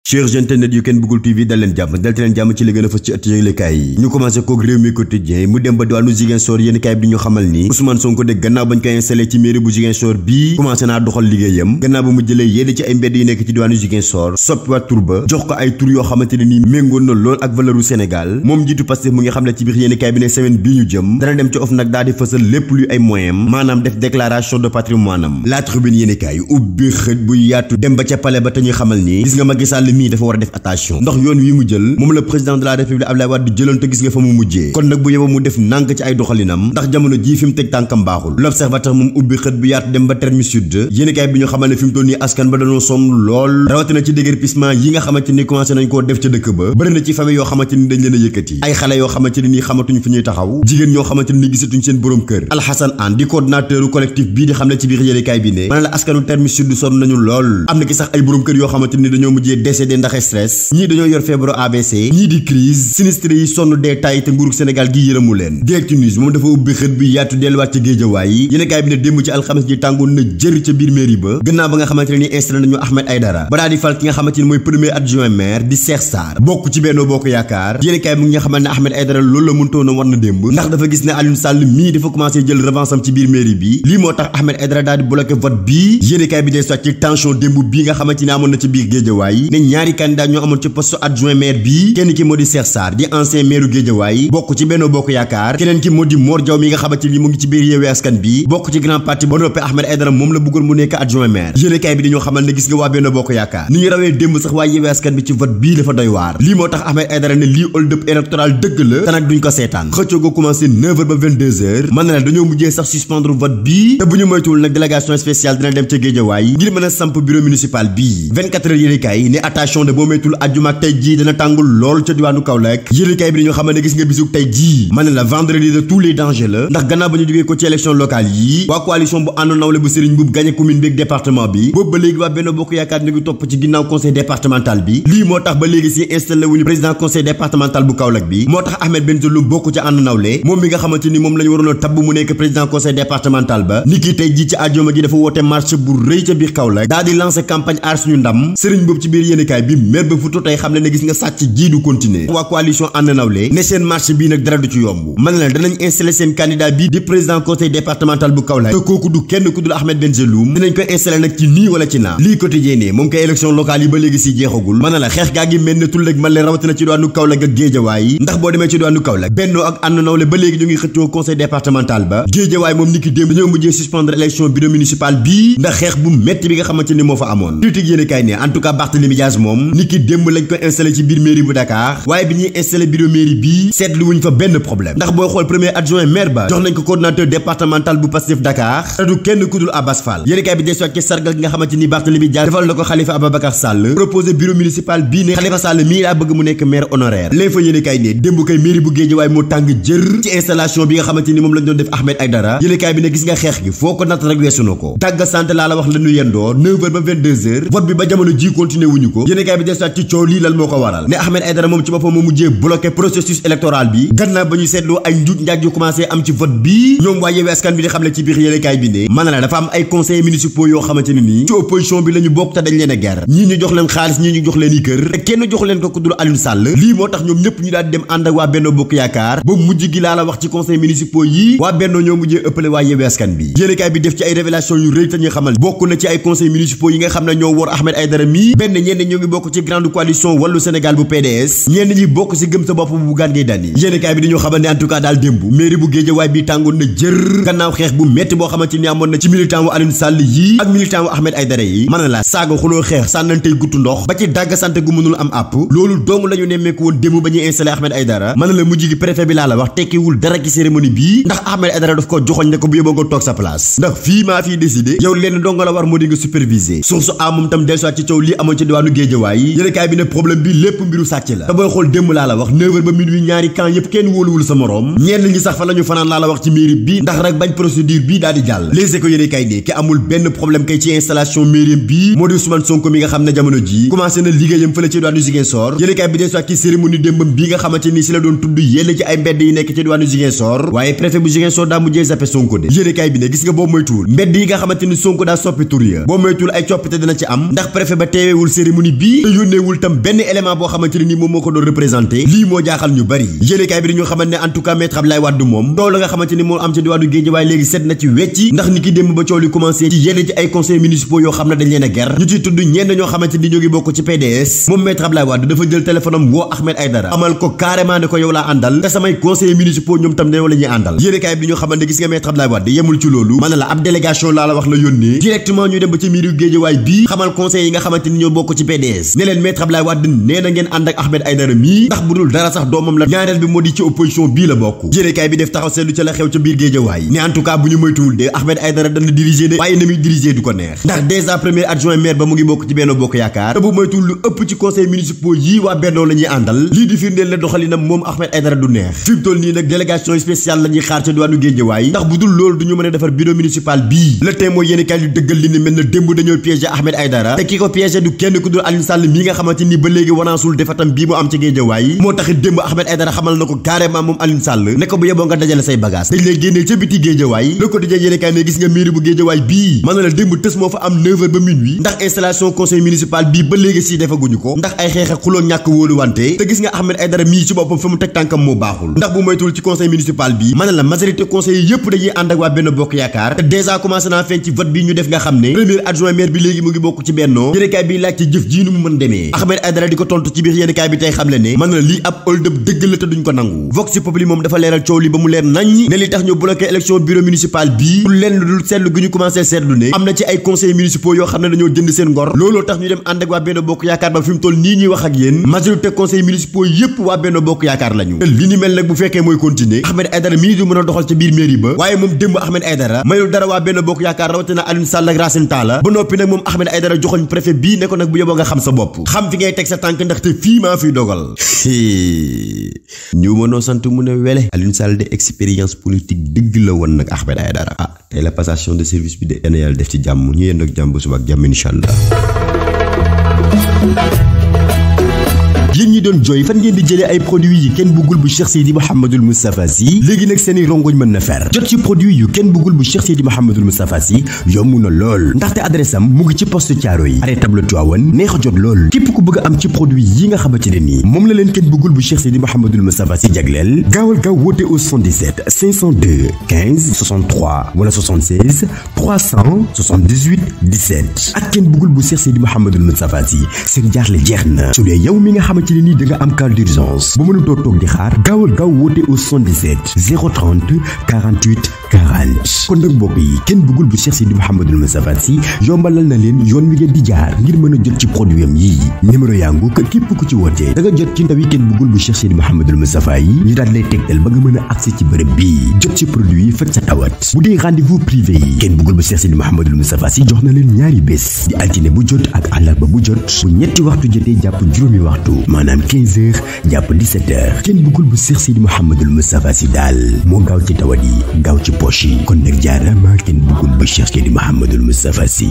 chers internet yu kenn bëggul TV dal leen jàmm ci li gën a fës ci ëtt yëglekaay yi ñu commencé koog réew mi quotidien mu dem ba diwaanu Ziguinchor yéenekaay bi di ñu xamal ni Ousmane Sonko de gannaaw bañ koy installé ci mairie bu Ziguinchor bii commencé naa doxal liggéeyam gannaaw ba mu jëlee yéen ci ay mbedd yi nekk ci diwaanu Ziguinchor soppiwaat tur ba jox ko ay tur yoo xamante ne nii méngoon na lool ak valeuru Sénégal moom jiitu Pastef mu ngi xam ne ci biir yéenekaay bi ne semaine bii ñu jëm dana dem ci OFNAC daal di fësal lépp luy ay moyen maanaam def déclaration de patrimoine am La Tribune yéenekaay ubbi xët bu yaatu dem ba ca palais ba te ñuy xamal ni gis nga Macky Sall mii dafa war a def attention ndax yoon wi mu jël moom la président de la république Abdoulaye Wade jëloon te gis nga fa mu mujjee kon nag bu yeboo mu def nànk ci ay doxalinam ndax jamono jii fi mu teg tànkam baaxul L'Observateur moom ubbi xët bu yaatu dem ba terme sud yéenekaay bi ñu xamal ne fi mu toll nii askan ba dañoo sonn lool rawatina ci déguerpissement yi nga xamante ni commencé nañ koo def ca dëkk ba bëri na ci famille yoo xamante ni dañ leen a yëkkati ay xale yoo xamante ni nii xamatuñ fu ñuy taxaw jigéen ñoo xamante ni gisatuñ seen borom kër Alhassane Anne di coordinateur collectif bii di xam ne ci biir yéenekaay bi ne mën la askanu terme sud sonn nañu lool am na ki sax ay borom kër yoo xamante ni dañoo mujjee décédé ndax stress ñii dañoo yor feebaru AVC ñii di crise sinistre yi sonn dee tay te nguurug Sénégal gi yërëmu leen Direct News moom dafa ubbi xët bi yaatu delluwaat ci géejawaay yi yéenekaay bi ne démb ci alxames ji tàngoon na jër ca biir mairie ba gannaaw ba nga xamante ne ni installé nañu Ahmed Aïdara ba daal di fal ki nga xamante ni mooy premier adjoint maire di Cheikh Sarr bokk ci Benno Bokk Yaakaar yéenekaay bi nga xamante ne Ahmed Aïdara loolu la mëntoon a war na démb ndax dafa gis ne Aliou Sall mii dafa commencé jël revanche am ci biir mairie bi lii moo tax Ahmed Aïdara daal di bloqué vote bii yéenekaay bi dee soit ci tension démb bii nga xamante ni amoon na ci biir géejawaay ne ñaari candidat ñoo amoon ci poste adjoint maire bi kenn ki moo di Cheikh Sarr di ancien maire Guédiawaye bokk ci Benno Bokk Yaakaar keneen ki moo di Mor Diaw mi nga xamante ni mu ngi ci biir Yewwi Askan bi bokk ci grand parti ba noppi Ahmed Aïdara moom la bëggoon mu nekk adjoint maire yéenekaay bi dañoo xamal ne gis nga waa Benno Bokk Yaakaar ni ñu rawee démb sax waa Yewwi Askan bi ci vote bii dafa doy waar lii moo tax Ahmed Aïdara ne lii hold up électoral dëgg la te nag duñ ko seetaan xëccoo go commencé 9h ba 22h mën na la dañoo mujjee sax suspendre vote bii te bu ñu moytuwul nag délégation spéciale dina dem ca Guédiawaye ngir mën a samp bureau municipal bii 24h yéenekaay ne attention de boo moytuwul àjjuma ak tey jii dana tàngul lool ca diwaanu Kaolack yéenekaay bi dañoo xam ne gis nga bisug tey jii mën na la vendredi de tous les dangers la ndax gannaaw ba ñu jógee ko ci élection locale yi waa coalition bu ànd nawle bu Serigne Mboup gagné commune bi ak département bi boobu ba léegi waa Benno Bokk Yaakaar ñu ngi topp ci ginnaaw conseil départemental bi lii moo tax ba léegi si installé wuñu président conseil départemental bu Kaolack bi moo tax Ahmed Bengelloune bokk ci ànd nawle moom mi nga xamante ni moom lañu waroon a tabb mu nekk président conseil départemental ba ni ki tey jii ci àjjuma gi dafa woote marche bu rëy ca biir Kaolack daal di lancé campagne aar suñu ndam Serigne Mboup ci biir yéenekaay bi mer ba fu tey xam ne gis nga sàcc jii du continuer waa coalition ànd nawle ne seen marche bii nag dara du ci yomb man la danañ installé seen candidat bi di président conseil départemental bu Kaolack te kooku du kenn ku dul Ahmed Bengelloune dinañ koy installé nag ci nii wala ci naa lii quotidien ne moom koy élection locale yi ba léegi si jeexagul man la xeex gaa ngi mel ne tul ak man leen rawatina ci doonu Kaolack ak Guédiawaye ndax boo demee ci doonu Kaolack Benno ak ànd nawle ba léegi ñu ngi xëccoo conseil départemental ba Guédiawaye moom niki démb dañoo mujjee suspendre élection bureau municipal bii ndax xeex bu metti bi nga xamante ni moo fa amoon critique yéen kay ne en tout cas Barthélémy Dias moom niki démb lañ ko installé ci biir mairie bu Dakar waaye bi ñuy installé bureau mairie bii seetlu wuñ fa benn problème ndax booy xool premier adjoint maire ba jox nañ ko coordinateur départemental bu Pastef Dakar te du kenn ku dul Abass Fall yéen kay bi des ci sargal gi nga xamante ni Barthélémy Dias defal na ko Khalifa Ababacar Sall proposé bureau municipal bii ne Khalifa Sall mii laa bëgg mu nekk maire honoraire l'info yéen kay ne démb kay mairie bu Guédiawaye moo tàng jër ci installation bi nga xamante ni moom lañ doon def Ahmed Aïdara yéen kay bi ne gis nga xeex gi foo ko natt rek weesu na ko tàgga sant laa la wax la ñu yendoo 9h ba 22h vote bi ba jamono ji continué wuñu ko yéen kay bi des ci coow lii lan moo ko waral ne Ahmed Aïdara moom ci boppam moo mujjee bloqué processus électoral bi gannaaw ba ñu seetloo ay njuuj njaaj yu commencé am ci vote bi ñoom waa Yewwi Askan bi di xam ne ci biir yéen kay bi ne man la dafa am ay conseillers municipaux yoo xamante ne nii ci opposition bi la ñu bokk te dañ leen a ger ñii ñu jox leen xaalis ñii ñu jox leen i kër te kenn jox leen ko ku dul Aliou Sall lii moo tax ñoom ñëpp ñu daal di dem ànd ak waa Benno Bokk Yaakaar ba mujj gi laa la wax ci conseils municipaux yi waa Benno ñoo mujjee ëppale waa Yewwi Askan bi yéenekaay bi def ci ay révélation yu rëy te ñu xamal bokk na ci ay conseils municipaux yi nga xam ne ñoo wor Ahmed Aïdara mi benn ñenn ñoo ngi bokk ci grande coalition Wallu Sénégal bu PDS ñenn ñi bokk ci gëm sa bopp bu Bougane Gueye Dany yéenekaay bi dañoo xamal ne en tout cas daal démb mairie bu Guédiawaye bi tàngoon na jër gannaaw xeex bu metti boo xamante ni amoon na ci militant wu Aliou Sall yi ak militant wu Ahmed Aïdara yi mën na la saaga xuloo xeex sànnantey guttu ndox ba ci dàgg sante gu mënul am àpp loolu dong lañu nemmeeku woon démb ba ñuy installé Ahmed Aïdara mën na la mujj gi préfet bi laa la wax tekkiwul dara ci cérémonie bii ndax Ahmed Aïdara daf ko joxoñ ne ko bu yóbboo nga toog sa place ndax fii maa fii décidé yow leen dong la war moo di nga superviser source a moom tam dellusiwaat ci coow lii amoon ci diwaanu Guédiawaye yéenekaay bi ne problème bi lépp mbiru sàcc la te booy xool démb laa la wax 9h ba minuit ñaari camp yépp kenn wóoluwul sa moroom ñenn ñi sax fa lañu fanaan laa la wax ci mairie bi ndax rek bañ procédure bi daal di jàll Les Échos yéenekaay ne ki amul benn problème kay ci installation mairie bi moo di Ousmane Sonko mi nga xam ne jamono ji commencé na liggéeyam fële ci diwaanu Ziguinchor yéenekaay bi dellusiwaat ci cérémonie démbam bi nga xamante ni si la doon tudd yenn ci ay mbedd yi nekk ci diwaanu Ziguinchor waaye préfet bu Ziguinchor daa mujjee zappé Sonko de yéenekaay bi ne gis nga boobu moytuwul mbedd yi nga xamante ni Sonko daa soppi tur ya boo moytuwul ay coppite dina ci am ndax préfet ba teeweewul cérémonie bi te yónneewul tam benn élément boo xamante ne nii moom moo ko doon représenté lii moo jaaxal ñu bari yéenekaay bi dañoo xamante ne en tout cas maître Abdoulaye Wade moom coow la nga xamante ni moo am ci diwaanu Guédiawaye léegi set na ci wecci ndax ni ki démb ba coow li commencé ci yenn ci ay conseils municipaux yoo xam ne dañ leen a ger ñu ciy tudd ñenn ñoo xamante ni ñoo ngi bokk ci PDS moom maître Abdoulaye Wade dafa jël téléphone am woo Ahmed Aïdara amal ko carrément ne ko yow laa àndal te samay conseillers municipaux ñoom tam dañoo la ñuy àndal yéenekaay bi dañoo xamante ne gis nga maître Abdoulaye Wade yemul ci loolu mën na la ab délégation laa la wax la yónnee directement ñu dem ba ci miiru Guédiawaye bii xamal conseillers yi nga xamante ni ñoo bokk ci PDS ne leen maître Abdoulaye Wade nee na ngeen ànd ak Ahmed Aïdara mii ndax bu dul dara sax doomam la ñaareel bi moo di ci opposition bii la bokk yéenekaay bi def taxaw seetlu ca la xew ca biir Guédiawaye ne en tout cas bu ñu moytuwul de Ahmed Aïdara dana diriger de waaye na muy diriger du ko neex ndax déjà premier adjoint maire ba mu ngi bokk ci Benno Bokk Yaakaar te bu moytuwul lu ëpp ci conseil municipaux yii waa Benno la ñuy àndal lii di firndeel ne doxalinam moom Ahmed Aïdara du neex fi mu toll nii nag délégation spéciale la ñuy xaar ca diwaanu Guédiawaye ndax bu dul loolu du ñu mën a defar bureau municipal bii le Témoin yéenekaay yu dëggal li ni mel na démb dañoo piégé Ahmed Aïdara te ki ko piégé du kenn ku dul Aliou Sall mii nga xamante ni ba léegi wanaasul defatam bii mu am ci Guédiawaye moo taxit démb Ahmed Aïdara xamal na ko carrément moom Aliou Sall ne ko bu yeboo nga dajale say bagage dañ lay génnee ca biti Guédiawaye Le Quotidien yéenekaay ne gis nga mairie bu Guédiawaye bii mën na la démb tës moo fa am 9h ba minuit ndax installation conseil municipal bii ba léegi si defaguñu ko ndax ay xeex ak xuloo ñàkk wóolu wante te gis nga Ahmed Aïdara mii ci boppam fa mu teg tànkam moo baaxul ndax bu moytul ci conseil municipal bii mën na la majorité conseil yëpp dañuy ànd ak waa Benno Bokk Yaakaar te déjà commencé naa feeñ ci vote bi ñu def nga xam ne premier adjoint maire bi léegi mu ngi bokk ci Benno yéenekaay bi laaj ci jëf jii nu mu mën demee Ahmed Aïdara di ko tontu ci biir yéenekaay bi tey xam le ne mën na la lii ab hold up dëgg la te duñ ko nangu Vox Populi moom dafa leeral coow li ba mu leer nañ ne li tax ñu bloqué élection bureau municipal bii pour lenn lu dul seetlu gi ñu commencé seetlu ne am na ci ay conseils municipaux yoo xam ne dañoo jënd seen ngor looloo tax ñu dem ànd ak waa Benno Bokk Yaakaar ba fi mu toll nii ñuy wax ak yéen majorité conseils municipaux yépp waa Benno Bokk Yaakaar lañu li ni mel nag bu fekkee mooy continuer Ahmed Aïdara mii du mën a doxal ca biir mairie ba waaye moom démb Ahmed Aïdara mayul dara waa Benno Bokk Yaakaar rawatina Aliou Sall ak Racine Talla ba noppi nag moom Ahmed Aïdara joxoñ préfet bii ne ko nag bu yeboo nga xam sa bopp xam fi ngay teg sa tànk ndaxte fii maa fiy dogal ñu mënoo sant mu ne wele Aliou Sall de expérience politique dëgg la woon nag Ahmed Aïdara tey la passation de service bi de yàlla def ci jàmm ñu yéen ak jàmm bu suba ak jàmm inshallah yéen ñi doon jooy fan ngeen di jëlee ay produits yi kenn bëggul bu Cheikh Seydi Mouhamadoul Moustapha Sy léegi nag seeni rongoñ mën na fer jot ci produit yu kenn bëggul bu Cheikh Seydi Mouhamadoul Moustapha Sy yomb na lool ndaxte adresse am mu ngi ci poste Thiaroye arrêt tableau Tivaouane neex a jot lool képp ku bëgg a am ci produit yi nga xamante ne nii moom la leen kenn bëggul bu Cheikh Seydi Mouhamadoul Moustapha Sy jagleel gaawal gaaw woote au 77 502 15 63 wala 76 378 17 ak kenn bëggul bu Cheikh Seydi Mouhamadoul Moustapha Sy seen jaaxle jeex na su dee yow mi nga xamante ne nii da nga am cas d'urgence bu mënutoo toog di xaar gaawal gaaw woote au 77 030 48 40 kon nag mbokk yi kenn bëggul bu Cheikh Seydi Mouhamadoul Moustapha Sy yombalal na leen yoon wi ngeen di jaar ngir mën a jot ci produit am yii numéro yangu képp ku ci wootee da nga jot ci ndaw yi kenn bëggul bu Cheikh Seydi Mouhamadoul Moustapha yi ñu daal lay tegtal ba nga mën a accès ci bërëb bii jot ci produit yi faj sa tawat bu dee rendez-vous privé yi kenn bëggul bu Cheikh Seydi Mouhamadoul Moustapha Sy jox na leen ñaari bés di altine bu jot ak àllarba bu jot bu ñetti waxtu jotee jàpp juróomi waxtu maanaam 15h jàpp 17h kenn bëggul bu Cheikh Seydi Mouhamadoul Moustapha Sy daal moo gaaw ci tawat yi gaaw ci poche yi kon nag jaarama kenn bëggul bu Cheikh Seydi Mouhamadoul Moustapha Sy